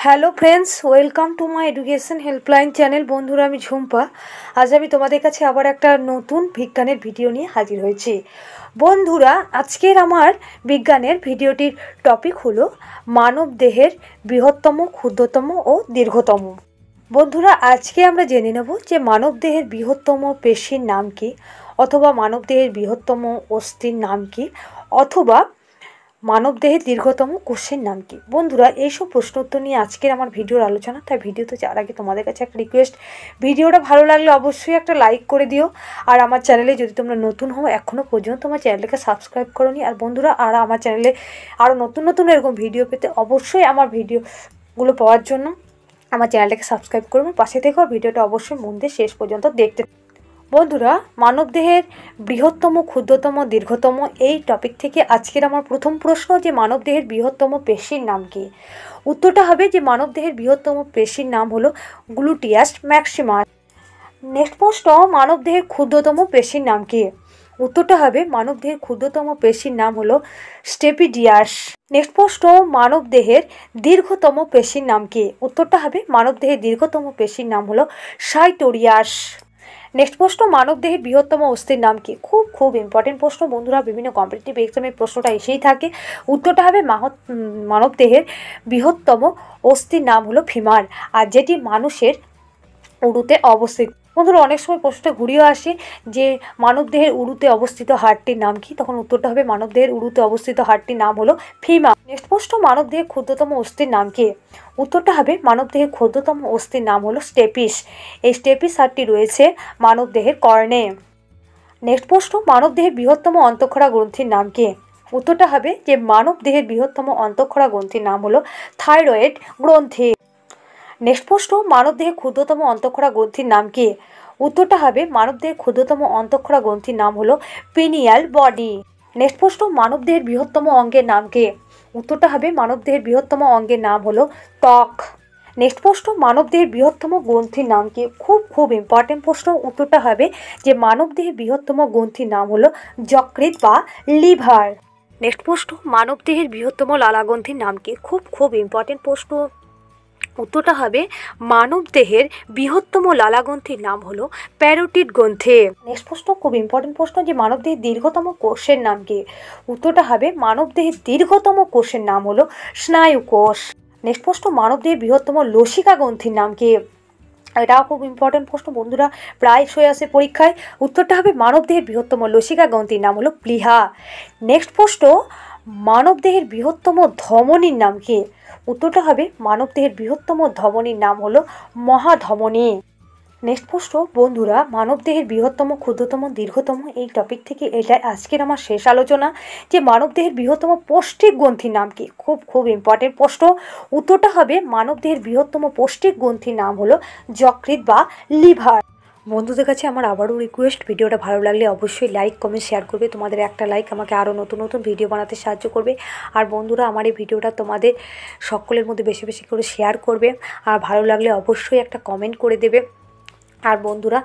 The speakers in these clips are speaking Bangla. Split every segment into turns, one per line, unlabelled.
Hello friends, welcome to my education helpline channel. বন্ধুরা, আমি ঝুম্পা। আজ আমি তোমাদের কাছে আবার একটা নতুন বিজ্ঞানের ভিডিও নিয়ে হাজির হয়েছি। বন্ধুরা, আজকের আমার বিজ্ঞানের ভিডিওটির টপিক হলো মানব দেহের বৃহত্তম, ক্ষুদ্রতম ও দীর্ঘতম। বন্ধুরা, আজকে আমরা জেনে নেব যে মানব দেহের বৃহত্তম পেশির নাম কি, অথবা মানব দেহের বৃহত্তম অস্থির নাম কি, অথবা মানবদেহের দীর্ঘতম কোষের নাম কি। বন্ধুরা, এইসব প্রশ্ন উত্তর নিয়ে আজকের আমার ভিডিওর আলোচনা। তাই ভিডিওতে যাওয়ার আগে তোমাদের কাছে একটা রিকোয়েস্ট, ভিডিওটা ভালো লাগলে অবশ্যই একটা লাইক করে দিও। আর আমার চ্যানেলে যদি তোমরা নতুন হও, এখনও পর্যন্ত আমার চ্যানেলটাকে সাবস্ক্রাইব করোনি। আর বন্ধুরা, আমার চ্যানেলে আরও নতুন নতুন এরকম ভিডিও পেতে অবশ্যই আমার ভিডিওগুলো পাওয়ার জন্য আমার চ্যানেলটাকে সাবস্ক্রাইব করবে, পাশে থেকেও ভিডিওটা অবশ্যই মন দিয়ে শেষ পর্যন্ত দেখতে। বন্ধুরা, মানবদেহের বৃহত্তম, ক্ষুদ্রতম, দীর্ঘতম এই টপিক থেকে আজকের আমার প্রথম প্রশ্ন যে মানবদেহের বৃহত্তম পেশির নাম কি। উত্তরটা হবে যে মানবদেহের বৃহত্তম পেশির নাম হলো গ্লুটিয়াস ম্যাক্সিমাস। নেক্সট প্রশ্ন, মানবদেহের ক্ষুদ্রতম পেশির নাম কি। উত্তরটা হবে মানবদেহের ক্ষুদ্রতম পেশির নাম হলো স্টেপিডিয়াস। নেক্সট প্রশ্ন, মানবদেহের দীর্ঘতম পেশির নাম কি। উত্তরটা হবে মানবদেহের দীর্ঘতম পেশির নাম হলো সাইটোরিয়াস। নেক্সট প্রশ্ন, মানবদেহের বৃহত্তম অস্থির নাম কি। খুব ইম্পর্টেন্ট প্রশ্ন বন্ধুরা, বিভিন্ন কম্পিটিটিভ এক্সামে প্রশ্নটা এসেই থাকে। উত্তরটা হবে মানবদেহের বৃহত্তম অস্থির নাম হলো ফিমার, আর যেটি মানুষের উরুতে অবস্থিত। বন্ধুরা, অনেক সময় প্রশ্নটা ঘুরিয়ে আসে যে মানবদেহের উরুতে অবস্থিত হাড়টির নাম কি। তখন উত্তরটা হবে মানবদেহের উরুতে অবস্থিত হাড়টির নাম হলো ফিমার। নেক্সট প্রশ্ন, মানবদেহের ক্ষুদ্রতম অস্থির নাম কি। উত্তরটা হবে মানবদেহের ক্ষুদ্রতম অস্থির নাম হলো স্টেপিস। এই স্টেপিস হাড়টি রয়েছে মানবদেহের কর্ণে। নেক্সট প্রশ্ন, মানবদেহের বৃহত্তম অন্তঃক্ষরা গ্রন্থির নাম কি। উত্তরটা হবে যে মানবদেহের বৃহত্তম অন্তঃক্ষরা গ্রন্থির নাম হলো থাইরয়েড গ্রন্থি। নেক্সট প্রশ্ন, মানবদেহের ক্ষুদ্রতম অন্তঃক্ষরা গ্রন্থির নাম কি। উত্তরটা হবে মানবদেহের ক্ষুদ্রতম অন্তঃক্ষরা গ্রন্থির নাম হলো পিনিয়াল বডি। নেক্সট প্রশ্ন, মানবদেহের বৃহত্তম অঙ্গের নাম কি। উত্তরটা হবে মানবদেহের বৃহত্তম অঙ্গের নাম হলো ত্বক। নেক্সট প্রশ্ন, মানবদেহের বৃহত্তম গ্রন্থির নাম কি। খুব ইম্পর্টেন্ট প্রশ্ন। উত্তরটা হবে যে মানবদেহের বৃহত্তম গ্রন্থির নাম হলো যকৃৎ বা লিভার। নেক্সট প্রশ্ন, মানবদেহের বৃহত্তম লালাগ্রন্থির নাম কি। খুব ইম্পর্টেন্ট প্রশ্ন। উত্তরটা হবে মানবদেহের বৃহত্তম লালাগ্রন্থির নাম হলো প্যারোটিড গ্রন্থি। নেক্সট প্রশ্ন, খুব ইম্পর্টেন্ট প্রশ্ন, যে মানবদেহের দীর্ঘতম কোষের নাম কি। উত্তরটা হবে মানবদেহের দীর্ঘতম কোষের নাম হলো স্নায়ু কোষ। নেক্সট প্রশ্ন, মানবদেহের বৃহত্তম লসিকা গ্রন্থির নাম কি। এটাও খুব ইম্পর্টেন্ট প্রশ্ন বন্ধুরা, প্রায়শই আসে পরীক্ষায়। উত্তরটা হবে মানবদেহের বৃহত্তম লসিকা গ্রন্থির নাম হলো প্লীহা। নেক্সট প্রশ্ন, মানবদেহের বৃহত্তম ধমনীর নাম কি। উত্তরটা হবে মানবদেহের বৃহত্তম ধমনীর নাম হলো মহাধমনী। নেক্সট প্রশ্ন বন্ধুরা, মানবদেহের বৃহত্তম, ক্ষুদ্রতম, দীর্ঘতম এই টপিক থেকে এটাই আজকের আমার শেষ আলোচনা যে মানবদেহের বৃহত্তম পৌষ্টিক গ্রন্থির নাম কি। খুব ইম্পর্টেন্ট প্রশ্ন। উত্তরটা হবে মানবদেহের বৃহত্তম পৌষ্টিক গ্রন্থির নাম হলো যকৃৎ বা লিভার। বন্ধুদের কাছে আমার আবারও রিকোয়েস্ট, ভিডিওটা ভালো লাগলে অবশ্যই লাইক, কমেন্ট, শেয়ার করবে। তোমাদের একটা লাইক আমাকে আরও নতুন নতুন ভিডিও বানাতে সাহায্য করবে। আর বন্ধুরা, আমার এই ভিডিওটা তোমাদের সকলের মধ্যে বেশি বেশি করে শেয়ার করবে। আর ভালো লাগলে অবশ্যই একটা কমেন্ট করে দেবে। আর বন্ধুরা,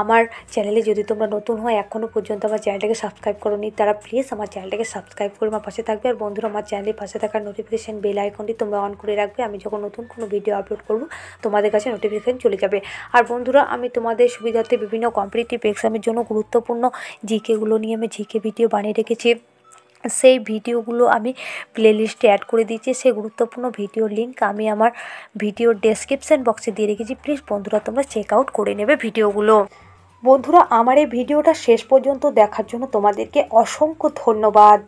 আমার চ্যানেলে যদি তোমরা নতুন হয়, এখনও পর্যন্ত আমার চ্যানেলটাকে সাবস্ক্রাইব করোনি, তারা প্লিজ আমার চ্যানেলটাকে সাবস্ক্রাইব করে আমার পাশে থাকবে। আর বন্ধুরা, আমার চ্যানেলের পাশে থাকার নোটিফিকেশান বেল আইকনটি তোমরা অন করে রাখবে। আমি যখন নতুন কোনো ভিডিও আপলোড করব, তোমাদের কাছে নোটিফিকেশান চলে যাবে। আর বন্ধুরা, আমি তোমাদের সুবিধার্থে বিভিন্ন কম্পিটিটিভ এক্সামের জন্য গুরুত্বপূর্ণ জিকেগুলো নিয়ে আমি জিকে ভিডিও বানিয়ে রেখেছি। সেই ভিডিওগুলো আমি প্লেলিস্টে অ্যাড করে দিয়েছি। সেই গুরুত্বপূর্ণ ভিডিওর লিঙ্ক আমি আমার ভিডিওর ডেসক্রিপশান বক্সে দিয়ে রেখেছি। প্লিজ বন্ধুরা, তোমরা চেক আউট করে নেবে ভিডিওগুলো। বন্ধুরা, আমার এই ভিডিওটা শেষ পর্যন্ত দেখার জন্য তোমাদেরকে অসংখ্য ধন্যবাদ।